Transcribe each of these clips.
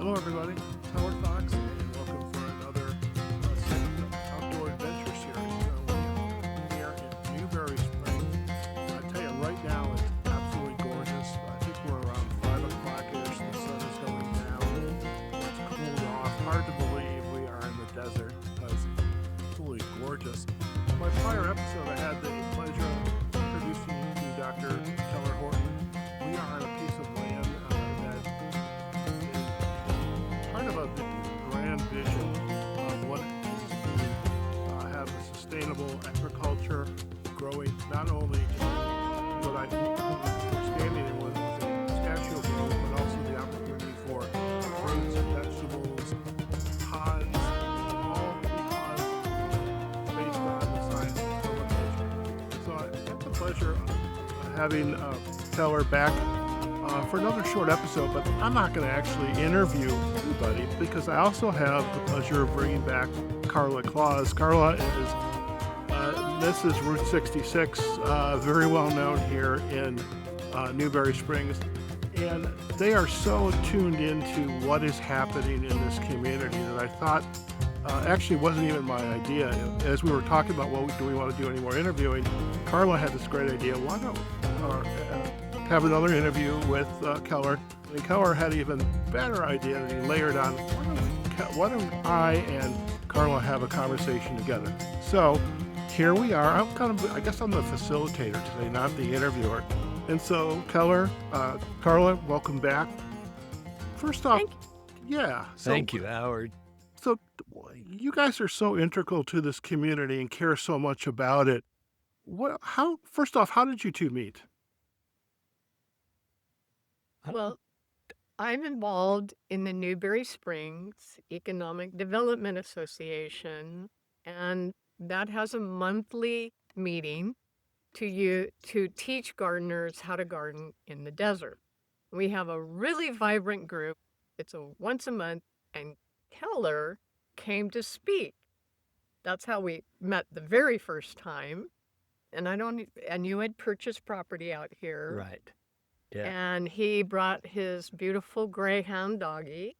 Hello, everybody. It's Howard Fox, and welcome for another segment of Outdoor Adventure Series. We're here in Newberry Springs. I tell you, right now it's absolutely gorgeous. I think we're around 5 o'clock-ish. The sun is going down. It's cooled off. Hard to believe we are in the desert because it's absolutely gorgeous. In my prior episode, I had the pleasure of introducing you to Dr. Keller Horton. We are on a piece of land that is part of a grand vision of what it means to have a sustainable agriculture, growing not only what I we're standing in with a pistachio grove, but also the opportunity for fruits and vegetables, pods, all because based on the science of permaculture. So I have the pleasure of having Keller back for another short episode, but I'm not going to actually interview anybody because I also have the pleasure of bringing back Karla Claus. Karla is Mrs. Route 66, very well known here in Newberry Springs, and they are so tuned into what is happening in this community that I thought actually wasn't even my idea. As we were talking about, well, do we want to do any more interviewing, Karla had this great idea. Why don't have another interview with Keller? And Keller had an even better idea that he layered on. Why don't I and Karla have a conversation together? So here we are. I guess I'm the facilitator today, not the interviewer. And so Keller, Karla, welcome back. First off, yeah. Thank you, Howard. So you guys are so integral to this community and care so much about it. First off, how did you two meet? Well, I'm involved in the Newberry Springs Economic Development Association, and that has a monthly meeting to teach gardeners how to garden in the desert. We have a really vibrant group. It's once a month, and Keller came to speak. That's how we met the very first time. And you had purchased property out here. Right. Yeah. And he brought his beautiful greyhound doggy,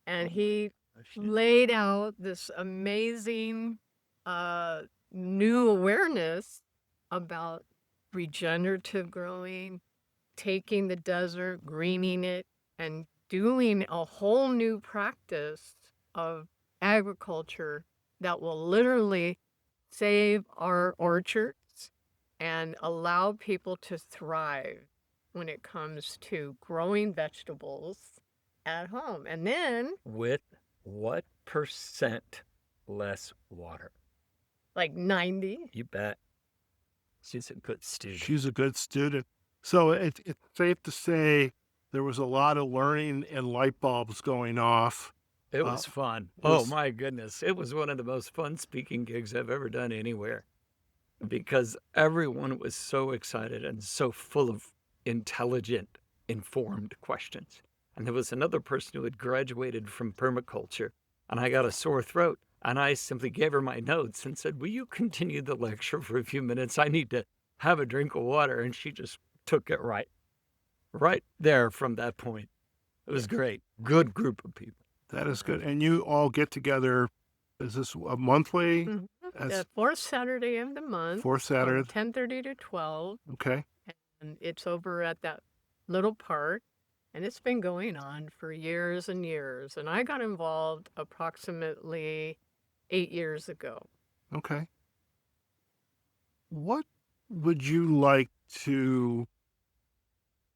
and he laid out this amazing new awareness about regenerative growing, taking the desert, greening it, and doing a whole new practice of agriculture that will literally save our orchards and allow people to thrive when it comes to growing vegetables at home. And then with what percent less water? Like 90. You bet. She's a good student. She's a good student. So it's safe to say there was a lot of learning and light bulbs going off. It was fun. Oh my goodness. It was one of the most fun speaking gigs I've ever done anywhere because everyone was so excited and so full of intelligent, informed questions. And there was another person who had graduated from permaculture, and I got a sore throat, and I simply gave her my notes and said, will you continue the lecture for a few minutes? I need to have a drink of water. And she just took it right there from that point. It was great. Good group of people. That is good. And you all get together, is this a monthly? Mm-hmm. The fourth Saturday of the month. Fourth Saturday. 10:30 to 12. Okay. And it's over at that little park, and it's been going on for years and years. And I got involved approximately 8 years ago. Okay. What would you like to?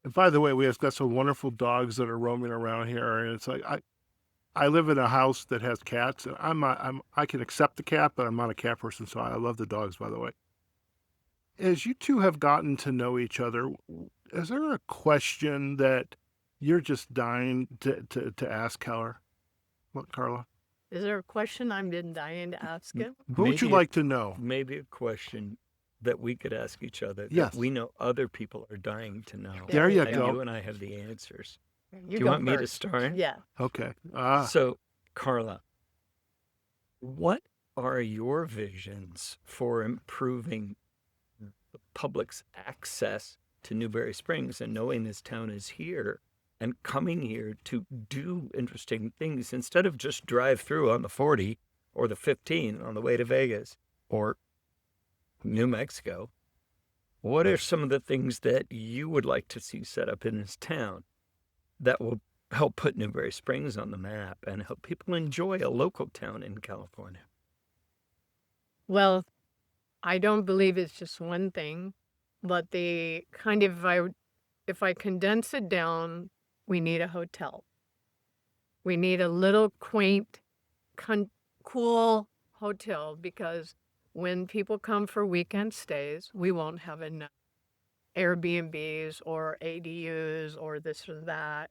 And by the way, we have got some wonderful dogs that are roaming around here, and it's like I live in a house that has cats, and I can accept the cat, but I'm not a cat person, so I love the dogs. By the way. As you two have gotten to know each other, is there a question that you're just dying to ask Keller? What, Karla? Is there a question I've been dying to ask him? What would you like to know? Maybe a question that we could ask each other Yes. that we know other people are dying to know. There you and go. You and I have the answers. You Do you want me to start? Yeah. Okay. So, Karla, what are your visions for improving the public's access to Newberry Springs? And knowing this town is here, and coming here to do interesting things instead of just drive through on the 40 or the 15 on the way to Vegas or New Mexico. What are some of the things that you would like to see set up in this town that will help put Newberry Springs on the map and help people enjoy a local town in California? Well, I don't believe it's just one thing, but the kind of, if I condense it down, we need a hotel. We need a little quaint, cool hotel, because when people come for weekend stays, we won't have enough Airbnbs or ADUs or this or that.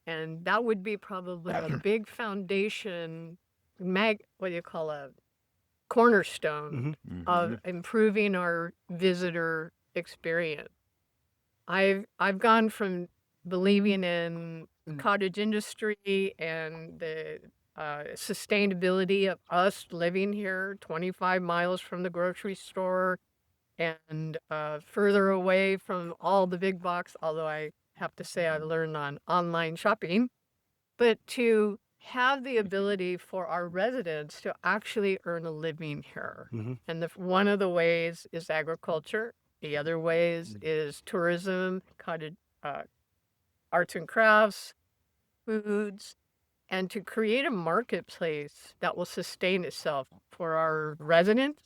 And that would be probably a big foundation, what do you call a cornerstone of improving our visitor experience. I've gone from believing in cottage industry and the sustainability of us living here 25 miles from the grocery store and further away from all the big box, although I have to say I learned on online shopping, but to have the ability for our residents to actually earn a living here. And one of the ways is agriculture. The other ways is tourism, cottage, arts and crafts, foods, and to create a marketplace that will sustain itself for our residents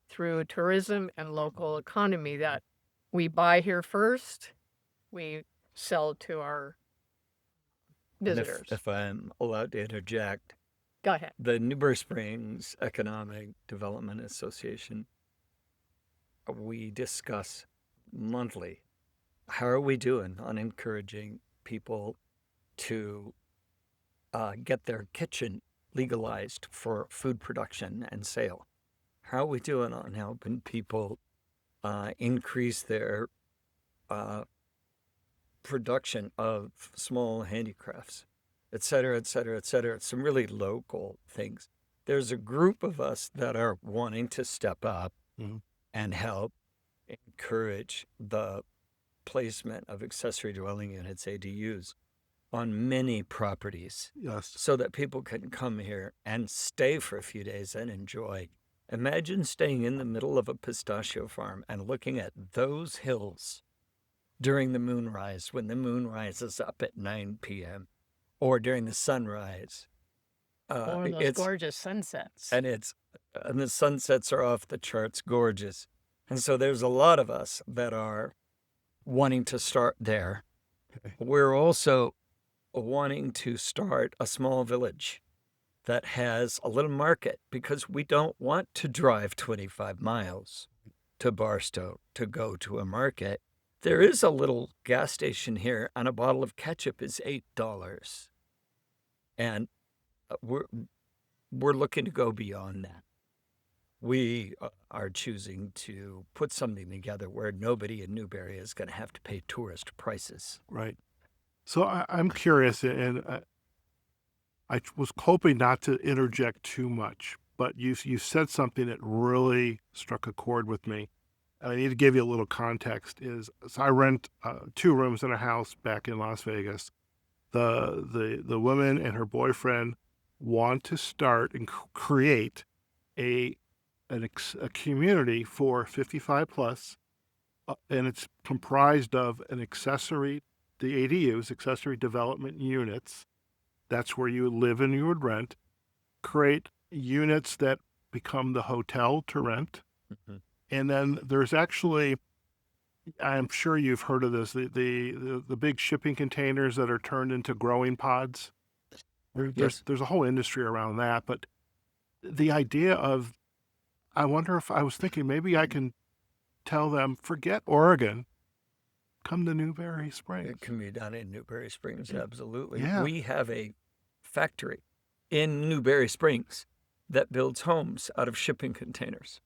through tourism and local economy, that we buy here first, we sell to our visitors. If I'm allowed to interject, go ahead. The Newberry Springs Economic Development Association, we discuss monthly, how are we doing on encouraging people to get their kitchen legalized for food production and sale? How are we doing on helping people increase their production of small handicrafts, et cetera, et cetera, et cetera? Some really local things. There's a group of us that are wanting to step up and help encourage the placement of accessory dwelling units, ADUs, on many properties. Yes. So that people can come here and stay for a few days and enjoy. Imagine staying in the middle of a pistachio farm and looking at those hills during the moonrise, when the moon rises up at 9 p.m., or during the sunrise. Or those gorgeous sunsets. And the sunsets are off the charts, gorgeous. And so there's a lot of us that are wanting to start there. Okay. We're also wanting to start a small village that has a little market, because we don't want to drive 25 miles to Barstow to go to a market. There is a little gas station here, and a bottle of ketchup is $8. And we're looking to go beyond that. We are choosing to put something together where nobody in Newberry is going to have to pay tourist prices. Right. So I'm curious, and I was hoping not to interject too much, but you said something that really struck a chord with me. And I need to give you a little context. So I rent 2 rooms in a house back in Las Vegas. The woman and her boyfriend want to start and create a community for 55 plus, and it's comprised of the ADUs, accessory development units. That's where you would live and you would rent. Create units that become the hotel to rent. And then there's actually, I'm sure you've heard of this, the big shipping containers that are turned into growing pods. There's a whole industry around that. But the idea of, I wonder if I was thinking maybe I can tell them, forget Oregon, come to Newberry Springs. It can be done in Newberry Springs, absolutely. Yeah. We have a factory in Newberry Springs that builds homes out of shipping containers.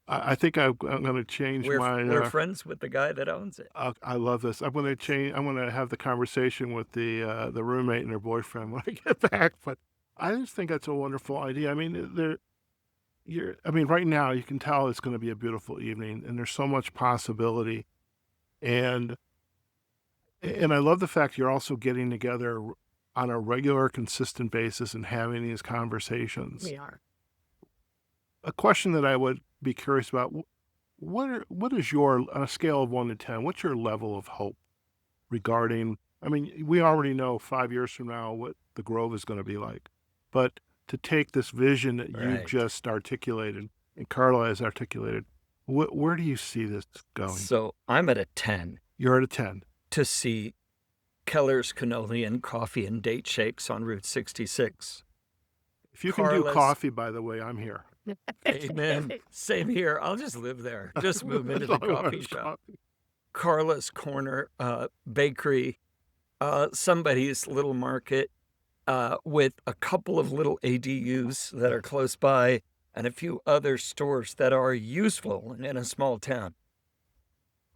I think I'm going to change my... We're friends with the guy that owns it. I love this. I'm going to have the conversation with the roommate and her boyfriend when I get back. But I just think that's a wonderful idea. I mean, right now you can tell it's going to be a beautiful evening, and there's so much possibility. And And I love the fact you're also getting together on a regular, consistent basis and having these conversations. We are. A question that I would be curious about, what is your, on a scale of 1 to 10, what's your level of hope regarding, I mean, we already know 5 years from now what the Grove is going to be like, but to take this vision that you've Right. just articulated and Karla has articulated, where do you see this going? So I'm at a 10 You're at a 10. to see Keller's Cannoli and Coffee and Date Shakes on Route 66. If you can do Karla's- coffee, by the way, I'm here. Amen. Same here. I'll just live there. Just move into the coffee shop. Karla's Corner Bakery, somebody's little market with a couple of little ADUs that are close by and a few other stores that are useful in a small town.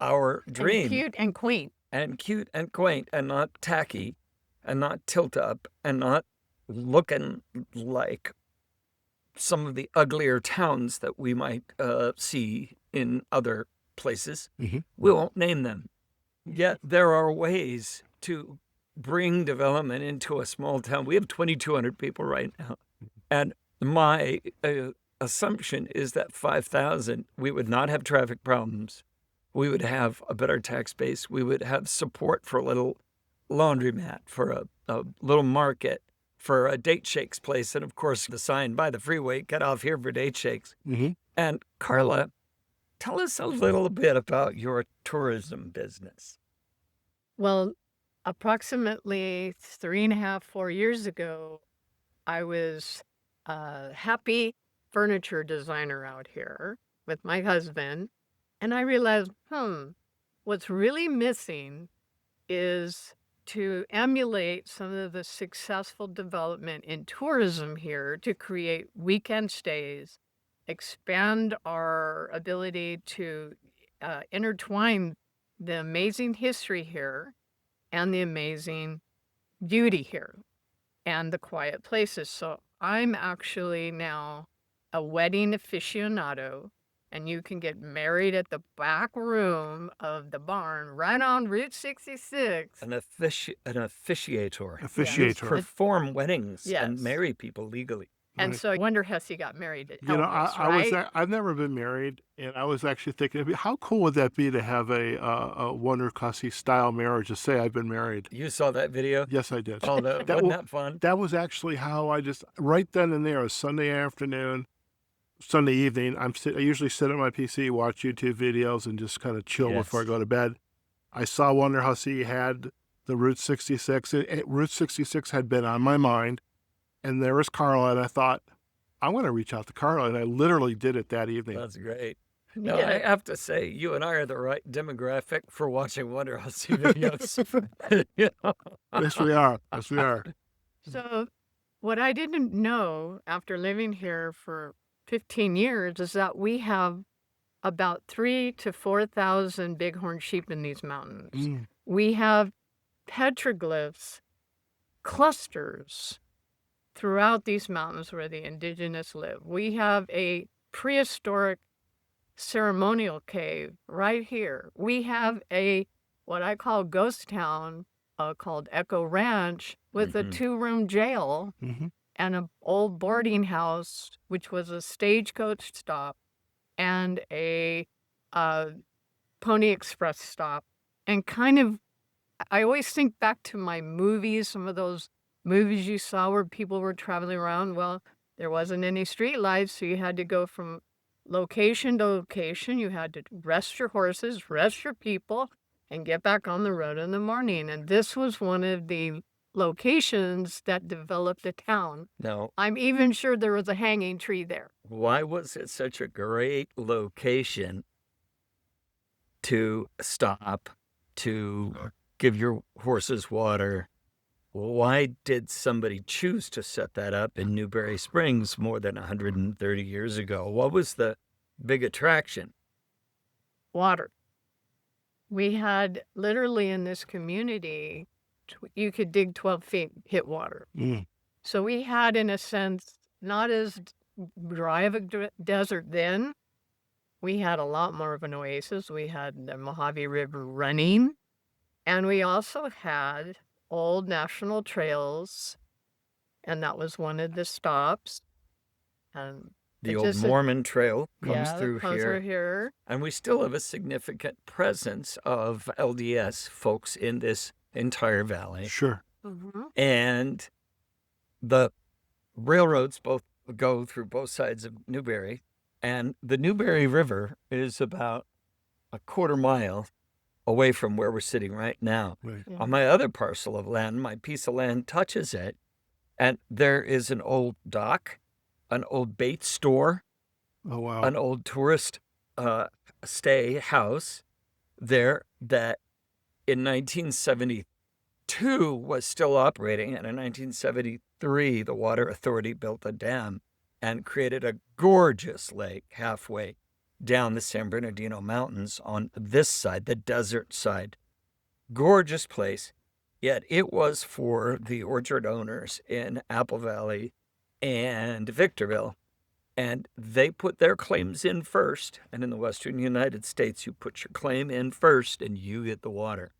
Our dream. And cute and quaint. And cute and quaint and not tacky and not tilt up and not looking like some of the uglier towns that we might see in other places. Mm-hmm. We won't name them. Yet there are ways to bring development into a small town. We have 2,200 people right now. And my assumption is that 5,000, we would not have traffic problems. We would have a better tax base. We would have support for a little laundromat, for a little market, for a date shakes place. And of course, the sign by the freeway, get off here for date shakes. Mm-hmm. And Karla, tell us a little bit about your tourism business. Well, approximately 3.5, 4 years ago, I was a happy furniture designer out here with my husband. And I realized, what's really missing is to emulate some of the successful development in tourism here to create weekend stays, expand our ability to intertwine the amazing history here and the amazing beauty here and the quiet places. So I'm actually now a wedding aficionado, and you can get married at the back room of the barn right on Route 66. An officiator. Officiator. You perform weddings Yes. and marry people legally. And Right. so I wonder Hesse got married at You know, Elvis, I was right? I've never been married, and I was actually thinking, how cool would that be to have a Wonder Hussey style marriage? To say I've been married. You saw that video? Yes, I did. Oh, That wasn't wa- that fun? That was actually how I just right then and there, a Sunday afternoon, Sunday evening. I usually sit at my PC, watch YouTube videos, and just kind of chill before I Yes. go to bed. I saw Wonder Hussey had the Route 66. Route 66 had been on my mind, and there was Karla, and I thought, I'm going to reach out to Karla, and I literally did it that evening. That's great. No, Yeah. I have to say, you and I are the right demographic for watching Wonder Hussey videos. You know? Yes, we are. Yes, we are. So what I didn't know after living here for 15 years is that we have about 3,000 to 4,000 bighorn sheep in these mountains. Mm. We have petroglyphs, clusters throughout these mountains where the indigenous live. We have a prehistoric ceremonial cave right here. We have a what I call ghost town called Echo Ranch with a Mhm. 2-room jail Mm-hmm. and an old boarding house, which was a stagecoach stop and a Pony Express stop. And kind of, I always think back to my movies, some of those movies you saw where people were traveling around. Well, there wasn't any street lights, so you had to go from location to location. You had to rest your horses, rest your people, and get back on the road in the morning. And this was one of the locations that developed the town. Now, I'm even sure there was a hanging tree there. why was it such a great location to stop, to give your horses water? Why did somebody choose to set that up in Newberry Springs more than 130 years ago? What was the big attraction? Water. We had literally in this community, you could dig 12 feet, hit water. Mm. So we had, in a sense, not as dry of a desert then. We had a lot more of an oasis. We had the Mojave River running. And we also had old national trails, and that was one of the stops. And The it old just, Mormon Trail comes yeah, through comes through here. here. And we still have a significant presence of LDS folks in this entire valley. Sure. And the railroads both go through both sides of Newberry. And the Newberry River is about a quarter mile away from where we're sitting right now. Right. On my other parcel of land, my piece of land touches it. And there is an old dock, an old bait store, Oh, wow. an old tourist stay house there that in 1972 was still operating. And in 1973, the Water Authority built a dam and created a gorgeous lake halfway down the San Bernardino Mountains on this side, the desert side. Gorgeous place. Yet it was for the orchard owners in Apple Valley and Victorville. And they put their claims in first. And in the Western United States, you put your claim in first and you get the water.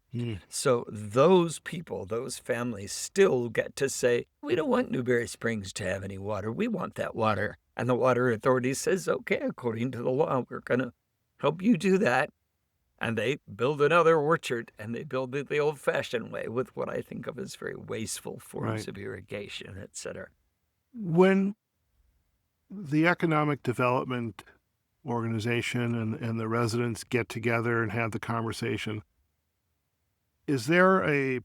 So those people, those families still get to say, we don't want Newberry Springs to have any water. We want that water. And the Water Authority says, okay, according to the law, we're going to help you do that. And they build another orchard, and they build it the old-fashioned way with what I think of as very wasteful forms of irrigation, et cetera. When the Economic Development Organization and the residents get together and have the conversation, is there a,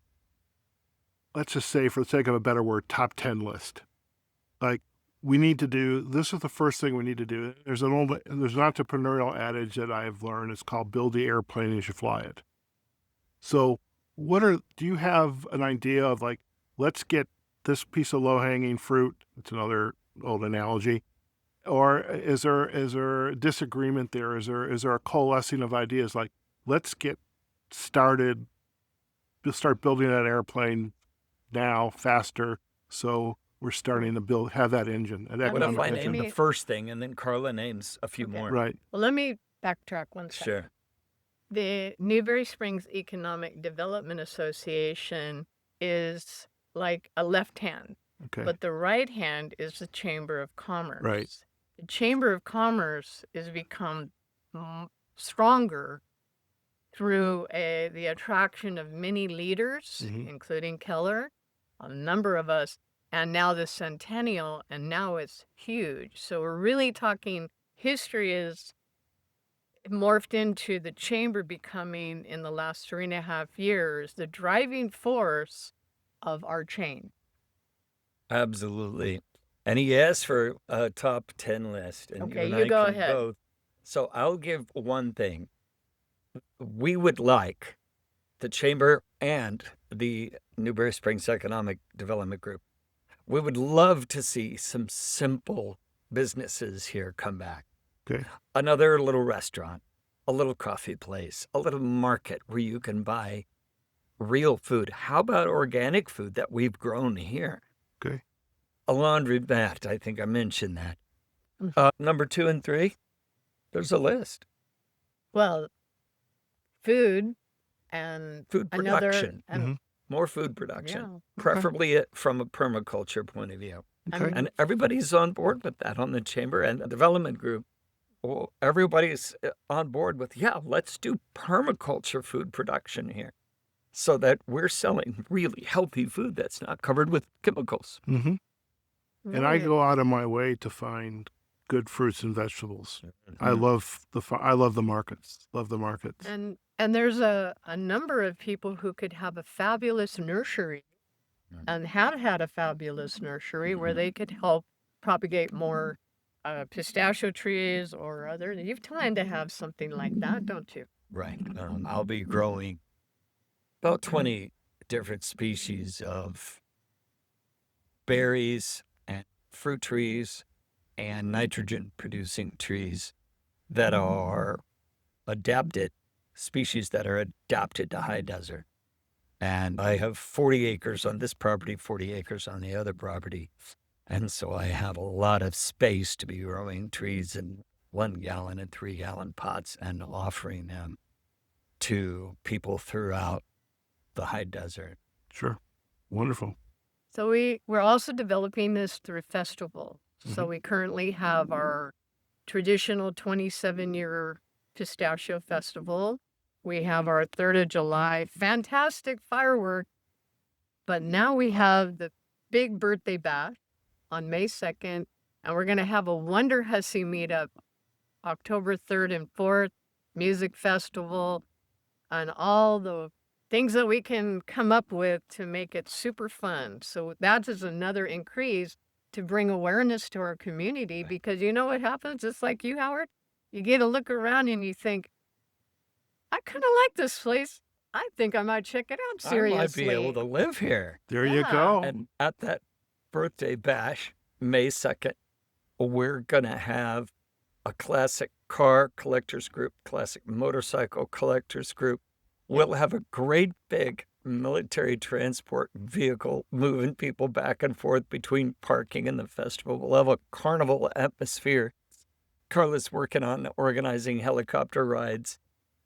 let's just say, for the sake of a better word, top 10 list? Like, we need to do, this is the first thing we need to do. There's an entrepreneurial adage that I've learned. It's called build the airplane as you fly it. So do you have an idea of like, let's get this piece of low-hanging fruit? It's another old analogy. Or is there disagreement there? Is there a coalescing of ideas? Like, let's get started, start building that airplane now faster. So we're starting to have that engine. What if I name the first thing and then Karla names a few more? Right. Well, let me backtrack one second. Sure. The Newberry Springs Economic Development Association is like a left hand, but the right hand is the Chamber of Commerce. Right. The Chamber of Commerce has become stronger through the attraction of many leaders, including Keller, a number of us, and now the Centennial, and now it's huge. So we're really talking history is morphed into the chamber becoming, in the last 3.5 years, the driving force of our change. Absolutely. And he asked for a top 10 list. And Okay, you you and I go can ahead. both. So I'll give one thing. We would like the Chamber and the Newberry Springs Economic Development Group. We would love to see some simple businesses here come back. Okay. Another little restaurant, a little coffee place, a little market where you can buy real food. How about organic food that we've grown here? Okay. A laundromat, I think I mentioned that. Number 2 and 3, there's a list. Well, food and Food another, production. and More food production, yeah. preferably from a permaculture point of view. Okay. And everybody's on board with that on the Chamber and the development group. Well, everybody's on board with, let's do permaculture food production here so that we're selling really healthy food that's not covered with chemicals. And I go out of my way to find good fruits and vegetables. I love the markets. Love the markets. And there's a number of people who could have a fabulous nursery and have had a fabulous nursery where they could help propagate more pistachio trees or other. You've time to have something like that, don't you? Right. I'll be growing about 20 different species of berries and fruit trees and nitrogen producing trees that are adapted, species that are adapted to high desert. And I have 40 acres on this property, 40 acres on the other property. And so I have a lot of space to be growing trees in 1 gallon and 3 gallon pots and offering them to people throughout the high desert. Sure. Wonderful. So we're also developing this through festival. So we currently have our traditional 27-year pistachio festival. We have our 3rd of July fantastic firework. But now we have the big birthday bash on May 2nd, and we're going to have a Wonder Hussy meetup October 3rd and 4th, music festival, and all the things that we can come up with to make it super fun. So that is another increase to bring awareness to our community, because you know what happens? Just like you, Howard, you get a look around and you think, I kind of like this place. I think I might check it out seriously. I might be able to live here. There you go. And at that birthday bash, May 2nd, we're going to have a classic car collectors group, classic motorcycle collectors group. We'll have a great big military transport vehicle moving people back and forth between parking and the festival. We'll have a carnival atmosphere. Karla's working on organizing helicopter rides.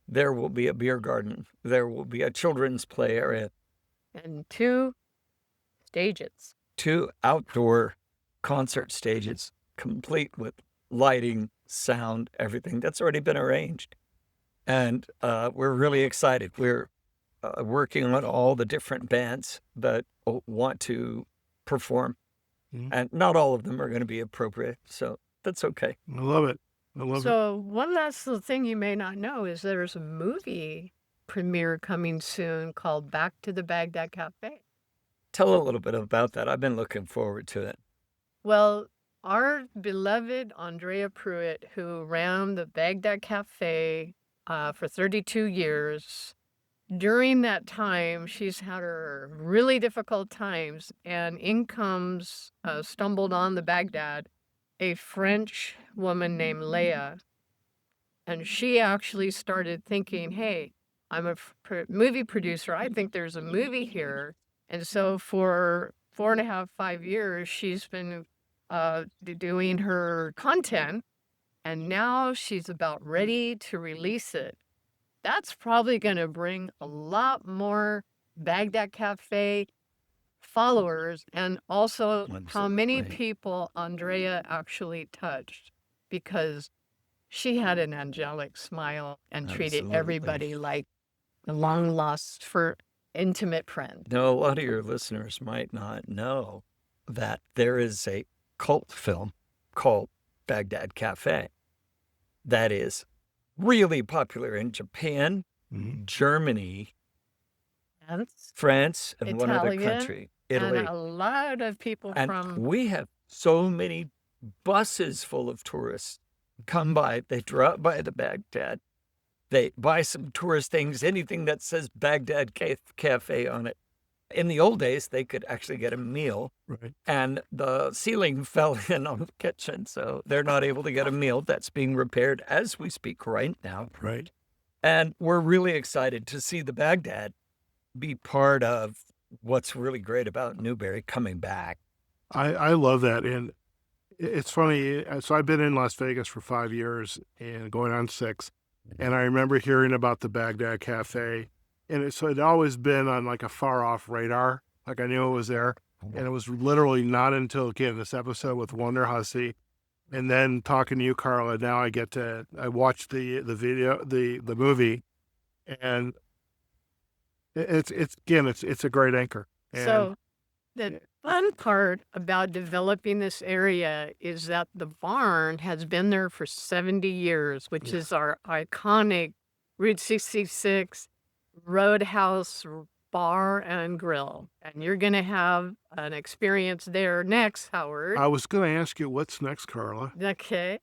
There will be a beer garden. There will be a children's play area. And 2 stages. 2 outdoor concert stages, complete with lighting, sound, everything. That's already been arranged. And we're really excited. We're working on all the different bands that want to perform. And not all of them are going to be appropriate, so that's okay. I love it. So one last little thing you may not know is there's a movie premiere coming soon called Back to the Baghdad Cafe. Tell a little bit about that. I've been looking forward to it. Well, our beloved Andrea Pruitt, who ran the Baghdad Cafe for 32 years, during that time, she's had her really difficult times, and in comes, stumbled on the Baghdad, a French woman named Leah. And she actually started thinking, hey, I'm a movie producer. I think there's a movie here. And so for 4.5, 5 years, she's been doing her content. And now she's about ready to release it. That's probably going to bring a lot more Baghdad Cafe followers, and also how many people Andrea actually touched, because she had an angelic smile and treated everybody like a long lost for intimate friend. Now, a lot of your listeners might not know that there is a cult film called Baghdad Cafe that is really popular in Japan, Germany, France, and one other country, Italy. And a lot of people from... We have so many buses full of tourists come by. They drop by the Baghdad. They buy some tourist things, anything that says Baghdad Cafe on it. In the old days, they could actually get a meal, and the ceiling fell in on the kitchen, so they're not able to get a meal. That's being repaired as we speak right now. And we're really excited to see the Baghdad be part of what's really great about Newberry coming back. I love that. And it's funny. So I've been in Las Vegas for 5 years and going on 6. And I remember hearing about the Baghdad Cafe. And so it'd always been on like a far off radar. Like I knew it was there. And it was literally not until, again, this episode with Wonder Hussy, and then talking to you, Karla, now I watched the video, the movie, and it's a great anchor. And so the fun part about developing this area is that the barn has been there for 70 years, which is our iconic Route 66 Roadhouse bar and grill. And you're going to have an experience there next, Howard. I was going to ask you, what's next, Karla? Okay.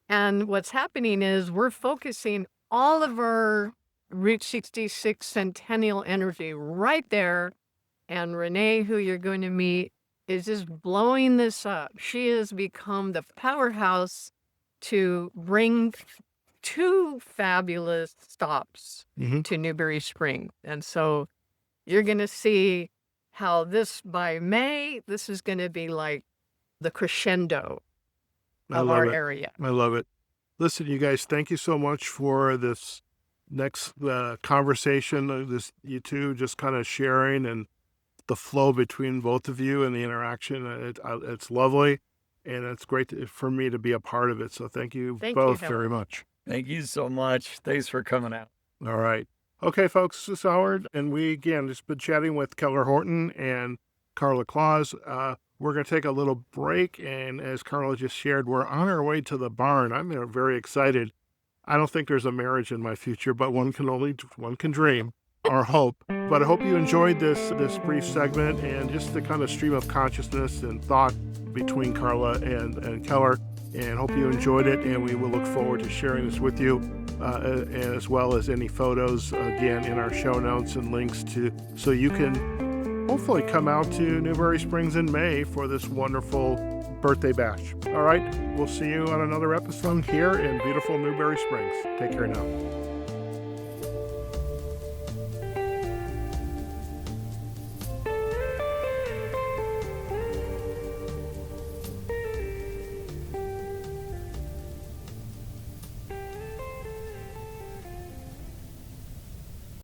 And what's happening is we're focusing all of our Route 66 Centennial energy right there. And Renee, who you're going to meet, is just blowing this up. She has become the powerhouse to bring 2 fabulous stops to Newberry Springs. And so you're going to see how by May, this is going to be like the crescendo of our area. I love it. Listen, you guys, thank you so much for this next conversation, you two just kind of sharing and the flow between both of you and the interaction. It's lovely, and it's great for me to be a part of it. So thank you both very much. Thank you so much. Thanks for coming out. All right. Okay, folks, this is Howard, and we, again, just been chatting with Keller Horton and Karla Claus. We're going to take a little break, and as Karla just shared, we're on our way to the barn. I'm very excited. I don't think there's a marriage in my future, but one can dream or hope. But I hope you enjoyed this brief segment and just the kind of stream of consciousness and thought between Karla and Keller, and hope you enjoyed it, and we will look forward to sharing this with you, as well as any photos, again, in our show notes and links so you can hopefully come out to Newberry Springs in May for this wonderful birthday bash. All right, we'll see you on another episode here in beautiful Newberry Springs. Take care now.